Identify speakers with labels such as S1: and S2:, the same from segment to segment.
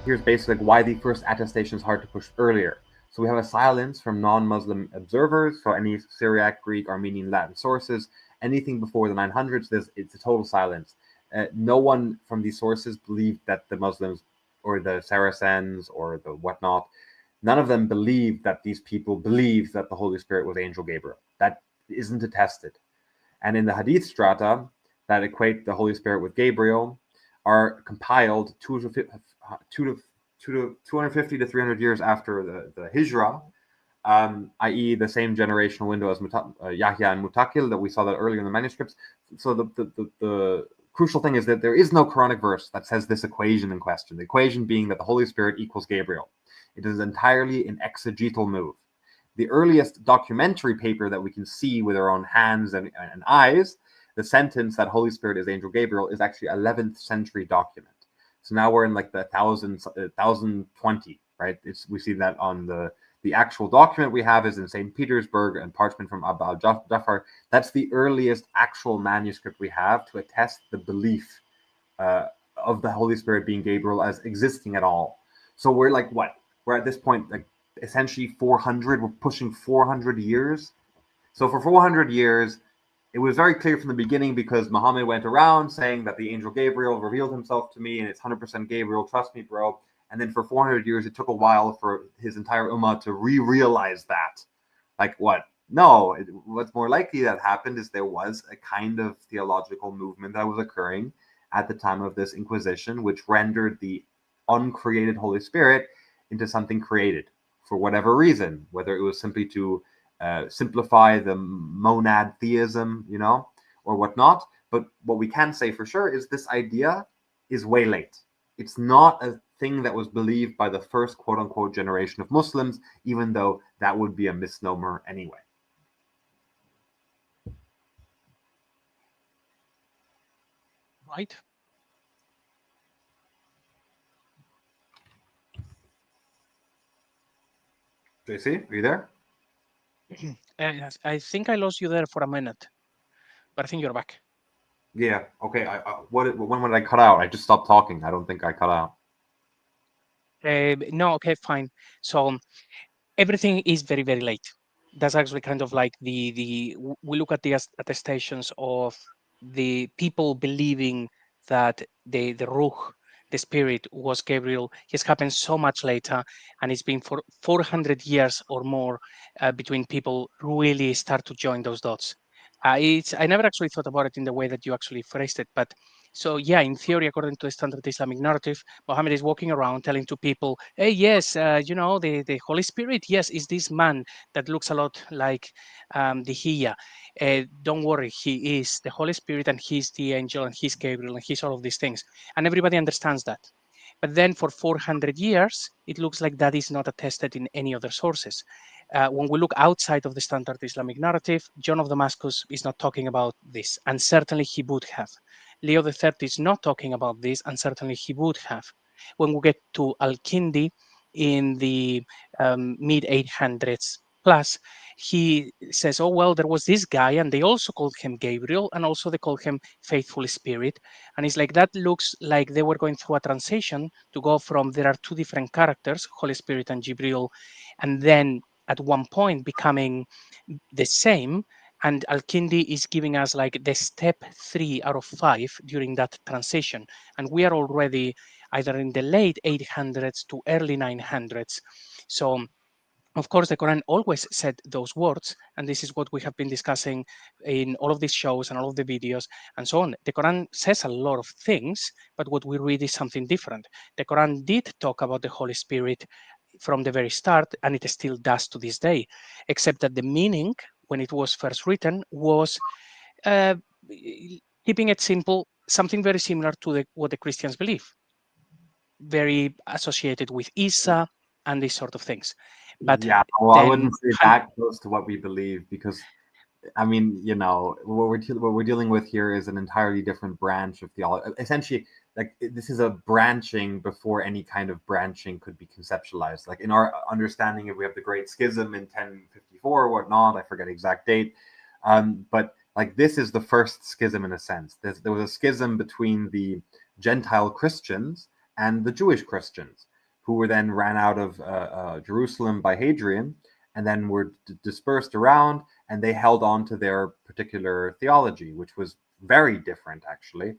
S1: here's basically why the first attestation is hard to push earlier. So we have a silence from non-Muslim observers, so any Syriac, Greek, Armenian, Latin sources, anything before the 900s, it's a total silence. No one from these sources believed that the Muslims or the Saracens or the whatnot, none of them believed that these people believed that the Holy Spirit was Angel Gabriel. That isn't attested. And in the Hadith strata that equate the Holy Spirit with Gabriel are compiled 250 to 300 years after the Hijrah, i.e. the same generational window as Yahya and Mutakil that we saw that earlier in the manuscripts. So the crucial thing is that there is no Quranic verse that says this equation in question, the equation being that the Holy Spirit equals Gabriel. It is entirely an exegetal move. The earliest documentary paper that we can see with our own hands and eyes, the sentence that Holy Spirit is Angel Gabriel, is actually 11th century document. So now we're in like the 1020, right? We see that on the actual document we have is in St. Petersburg and parchment from Abba al-Jafar. That's the earliest actual manuscript we have to attest the belief of the Holy Spirit being Gabriel as existing at all. So we're like, what? We're at this point, like essentially 400, we're pushing 400 years. So for 400 years, it was very clear from the beginning because Muhammad went around saying that the angel Gabriel revealed himself to me and it's 100% Gabriel, trust me, bro. And then for 400 years, it took a while for his entire ummah to realize that. Like what? No, what's more likely that happened is there was a kind of theological movement that was occurring at the time of this Inquisition, which rendered the uncreated Holy Spirit into something created for whatever reason, whether it was simply to simplify the monad theism, or whatnot. But what we can say for sure is this idea is way late. It's not a thing that was believed by the first quote-unquote generation of Muslims, even though that would be a misnomer anyway.
S2: Right.
S1: JC, are you there?
S2: I think I lost you there for a minute, but I think you're back.
S1: Yeah. Okay. When would I cut out? I just stopped talking. I don't think I cut out.
S2: No, okay, fine. So everything is very, very late. That's actually kind of like we look at the attestations of the people believing that the ruh, the spirit, was Gabriel. It's happened so much later, and it's been for 400 years or more between people really start to join those dots. I never actually thought about it in the way that you actually phrased it, but so yeah, in theory, according to the Standard Islamic Narrative, Muhammad is walking around telling to people, hey, yes, the Holy Spirit, yes, is this man that looks a lot like the Hiya. Don't worry, he is the Holy Spirit and he's the angel and he's Gabriel and he's all of these things. And everybody understands that. But then for 400 years, it looks like that is not attested in any other sources. When we look outside of the Standard Islamic Narrative, John of Damascus is not talking about this, and certainly he would have. Leo XIII is not talking about this, and certainly he would have. When we get to Al-Kindi in the mid 800s plus, he says, oh, well, there was this guy, and they also called him Gabriel, and also they called him Faithful Spirit. And it's like, that looks like they were going through a transition to go from there are two different characters, Holy Spirit and Jibril, and then at one point becoming the same. And Al-Kindi is giving us like the step 3 out of 5 during that transition. And we are already either in the late 800s to early 900s. So of course, the Quran always said those words, and this is what we have been discussing in all of these shows and all of the videos and so on. The Quran says a lot of things, but what we read is something different. The Quran did talk about the Holy Spirit from the very start, and it still does to this day, except that the meaning, when it was first written, was, uh, keeping it simple, something very similar to what the Christians believe, very associated with Isa and these sort of things. But
S1: Yeah, well, I
S2: then
S1: wouldn't say that close to what we believe because, I mean, what we're dealing with here is an entirely different branch of theology. Essentially, like this is a branching before any kind of branching could be conceptualized. Like in our understanding, if we have the Great Schism in 1054 or whatnot, I forget the exact date, but like this is the first schism in a sense. There was a schism between the Gentile Christians and the Jewish Christians. who were then ran out of Jerusalem by Hadrian, and then were dispersed around, and they held on to their particular theology, which was very different, actually,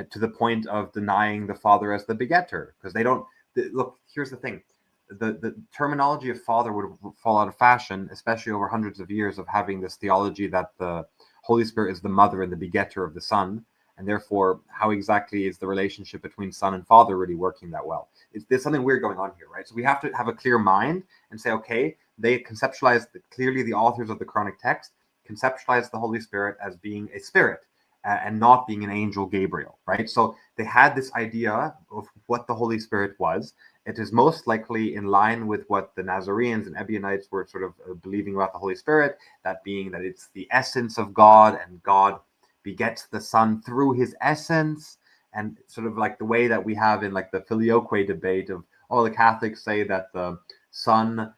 S1: to the point of denying the Father as the begetter, because they don't look. Here's the thing: the terminology of Father would fall out of fashion, especially over hundreds of years of having this theology that the Holy Spirit is the mother and the begetter of the Son, and therefore, how exactly is the relationship between Son and Father really working that well? There's something weird going on here, right? So we have to have a clear mind and say, okay, they conceptualized clearly, the authors of the Quranic text conceptualized the Holy Spirit as being a spirit and not being an angel Gabriel, right? So they had this idea of what the Holy Spirit was. It is most likely in line with what the Nazarenes and Ebionites were sort of believing about the Holy Spirit, that being that it's the essence of God, and God begets the Son through his essence, and sort of like the way that we have in like the filioque debate of, oh, the Catholics say that the Son,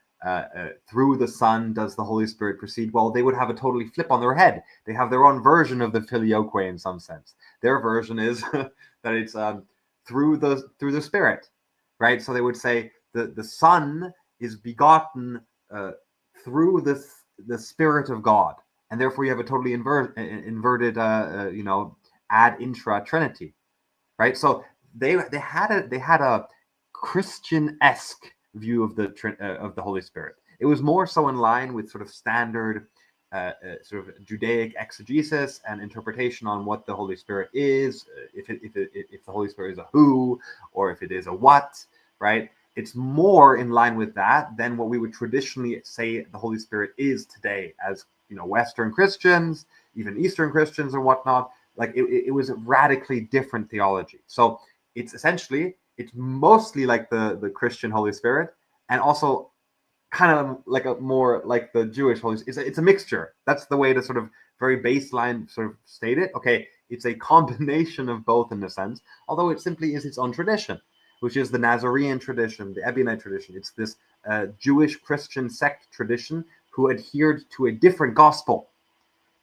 S1: through the Son does the Holy Spirit proceed. Well, they would have a totally flip on their head. They have their own version of the filioque in some sense. Their version is that it's through the Spirit, right? So they would say the Son is begotten through the Spirit of God, and therefore you have a totally inverted ad intra Trinity, right? So they had a Christian-esque view of the Holy Spirit. It was more so in line with sort of standard sort of Judaic exegesis and interpretation on what the Holy Spirit is, if the Holy Spirit is a who or if it is a what, right? It's more in line with that than what we would traditionally say the Holy Spirit is today, as Western Christians, even Eastern Christians and whatnot. Like it was a radically different theology. So it's mostly like the Christian Holy Spirit, and also kind of like a more like the Jewish Holy Spirit. It's a mixture. That's the way to sort of very baseline sort of state it. Okay, it's a combination of both in a sense, although it simply is its own tradition, which is the Nazarene tradition, the Ebionite tradition. It's this Jewish Christian sect tradition who adhered to a different gospel,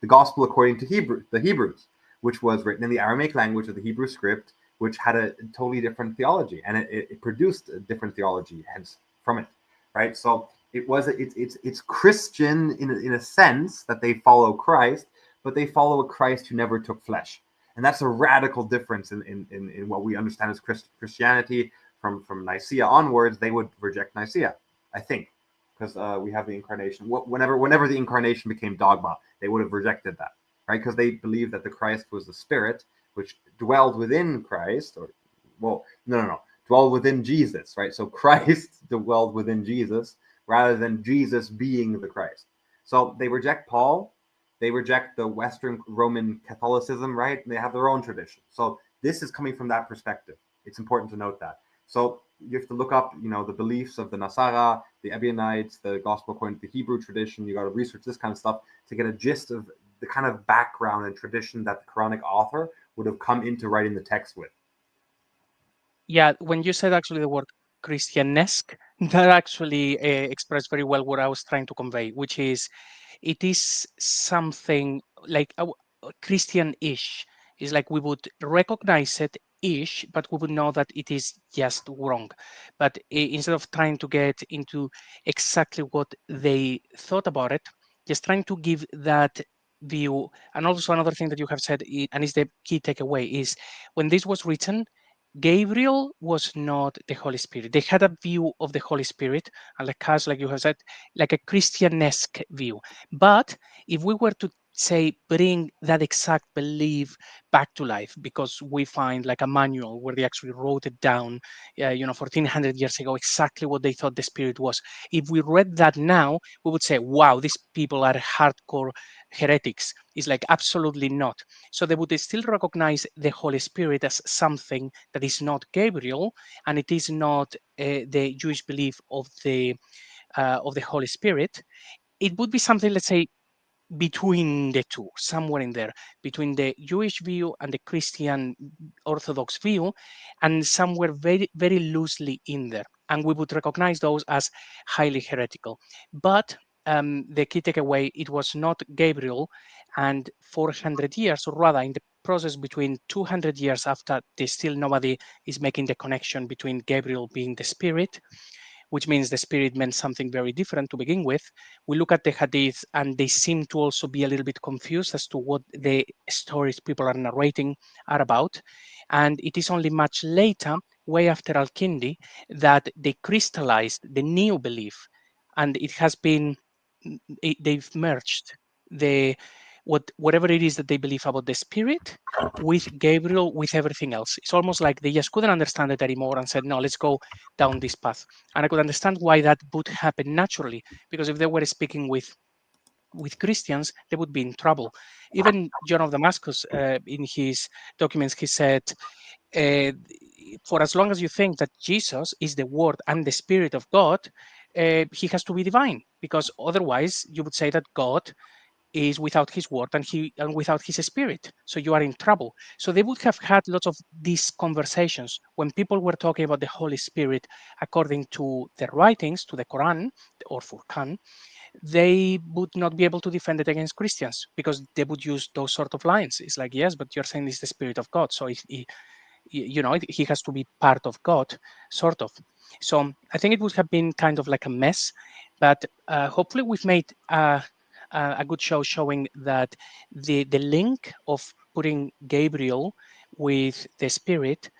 S1: the gospel according to the Hebrews, which was written in the Aramaic language of the Hebrew script, which had a totally different theology, and it produced a different theology hence from it, right? So it's Christian in a sense that they follow Christ, but they follow a Christ who never took flesh, and that's a radical difference in what we understand as Christianity. From Nicaea onwards, they would reject Nicaea, I think, because we have the incarnation. Whenever the incarnation became dogma, they would have rejected that, right? Because they believed that the Christ was the Spirit which dwelled within Christ, dwelled within Jesus, right? So Christ dwelled within Jesus rather than Jesus being the Christ. So they reject Paul, they reject the Western Roman Catholicism, right? And they have their own tradition. So this is coming from that perspective. It's important to note that. So you have to look up, the beliefs of the Nasara, the Ebionites, the Gospel according to the Hebrew tradition. You got to research this kind of stuff to get a gist of the kind of background and tradition that the Quranic author would have come into writing the text with.
S2: Yeah, when you said actually the word Christianesque, that actually expressed very well what I was trying to convey, which is it is something like Christian-ish. It's like we would recognize it ish, but we would know that it is just wrong. But instead of trying to get into exactly what they thought about it, just trying to give that view. And also another thing that you have said, and is the key takeaway, is when this was written, Gabriel was not the Holy Spirit. They had a view of the Holy Spirit, and like us, like you have said, like a Christianesque view. But if we were to say bring that exact belief back to life, because we find like a manual where they actually wrote it down, 1400 years ago, exactly what they thought the Spirit was. If we read that now, we would say, wow, these people are hardcore heretics. It's like absolutely not. So they would still recognize the Holy Spirit as something that is not Gabriel, and it is not the Jewish belief of the Holy Spirit. It would be something, let's say, between the two, somewhere in there, between the Jewish view and the Christian Orthodox view, and somewhere very, very loosely in there. And we would recognize those as highly heretical. But the key takeaway, it was not Gabriel, and 400 years, or rather in the process between 200 years after there's still nobody is making the connection between Gabriel being the spirit, which means the spirit meant something very different to begin with. We look at the hadith and they seem to also be a little bit confused as to what the stories people are narrating are about. And it is only much later, way after Al-Kindi, that they crystallized the new belief. And it has been, they've merged the whatever it is that they believe about the spirit with Gabriel, with everything else. It's almost like they just couldn't understand it anymore and said, no, let's go down this path. And I could understand why that would happen naturally, because if they were speaking with Christians, they would be in trouble. Even John of Damascus, in his documents, he said, uh, for as long as you think that Jesus is the Word and the Spirit of God, he has to be divine, because otherwise you would say that God is without his word and without his spirit, so you are in trouble. So they would have had lots of these conversations when people were talking about the Holy Spirit according to the writings, to the Quran or Furqan. They would not be able to defend it against Christians because they would use those sort of lines. It's like, yes, but you're saying it's the Spirit of God, so if he has to be part of God, sort of. So I think it would have been kind of like a mess, but hopefully we've made a good show showing that the link of putting Gabriel with the Spirit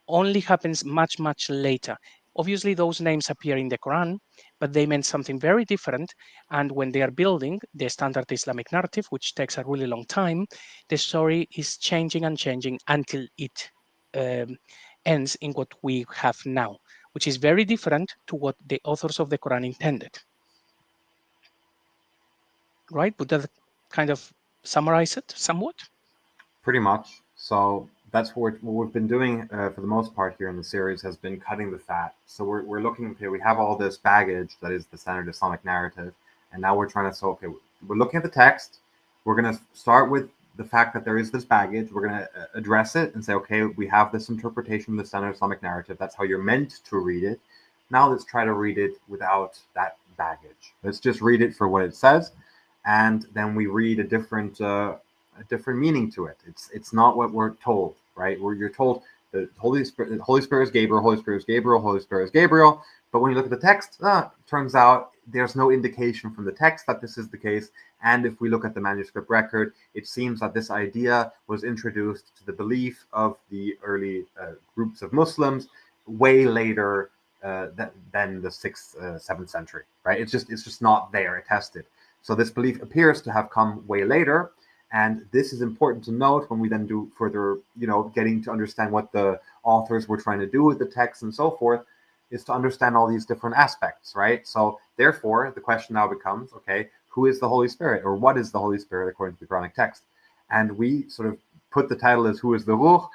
S2: only happens much later. Obviously, those names appear in the Quran, but they meant something very different. And when they are building the Standard Islamic Narrative, which takes a really long time, the story is changing and changing until it ends in what we have now, which is very different to what the authors of the Quran intended. Right? Would that kind of summarize it somewhat?
S1: Pretty much. So that's what we've been doing for the most part here in the series has been cutting the fat. So we're looking, okay, we have all this baggage that is the Standard Islamic Narrative, and now we're trying to, so, okay, we're looking at the text. We're going to start with the fact that there is this baggage. We're going to address it and say, okay, we have this interpretation of the Standard Islamic Narrative. That's how you're meant to read it. Now let's try to read it without that baggage. Let's just read it for what it says, and then we read a different meaning to it. It's not what we're told, right? Where you're told the Holy Spirit is Gabriel, Holy Spirit is Gabriel, Holy Spirit is Gabriel. But when you look at the text, turns out there's no indication from the text that this is the case. And if we look at the manuscript record, it seems that this idea was introduced to the belief of the early groups of Muslims way later than the 6th, 7th century, right? It's just not there attested. So this belief appears to have come way later. And this is important to note when we then do further, getting to understand what the authors were trying to do with the text and so forth, is to understand all these different aspects, right? So therefore, the question now becomes, okay, who is the Holy Spirit, or what is the Holy Spirit according to the Quranic text? And we sort of put the title as who is the Ruh.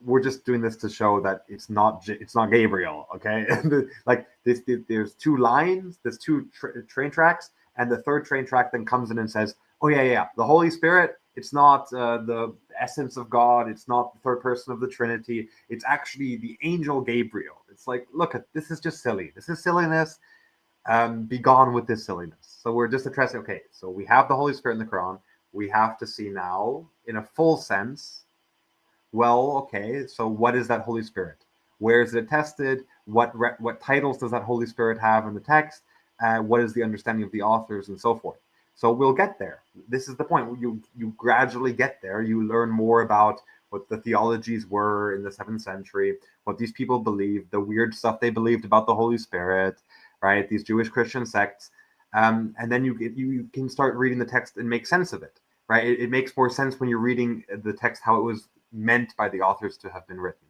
S1: We're just doing this to show that it's not Gabriel, okay? Like this, there's two lines, there's two train tracks, and the third train track then comes in and says, oh yeah, the Holy Spirit, it's not the essence of God, it's not the third person of the Trinity, it's actually the angel Gabriel. It's like, look, this is just silly. This is silliness. Be gone with this silliness. So we're just addressing, okay, so we have the Holy Spirit in the Quran. We have to see now, in a full sense, well, okay, so what is that Holy Spirit? Where is it attested? What titles does that Holy Spirit have in the text? What is the understanding of the authors and so forth? So we'll get there. This is the point. You gradually get there. You learn more about what the theologies were in the 7th century, what these people believed, the weird stuff they believed about the Holy Spirit, right? These Jewish Christian sects. And then you can start reading the text and make sense of it, right? It makes more sense when you're reading the text how it was meant by the authors to have been written.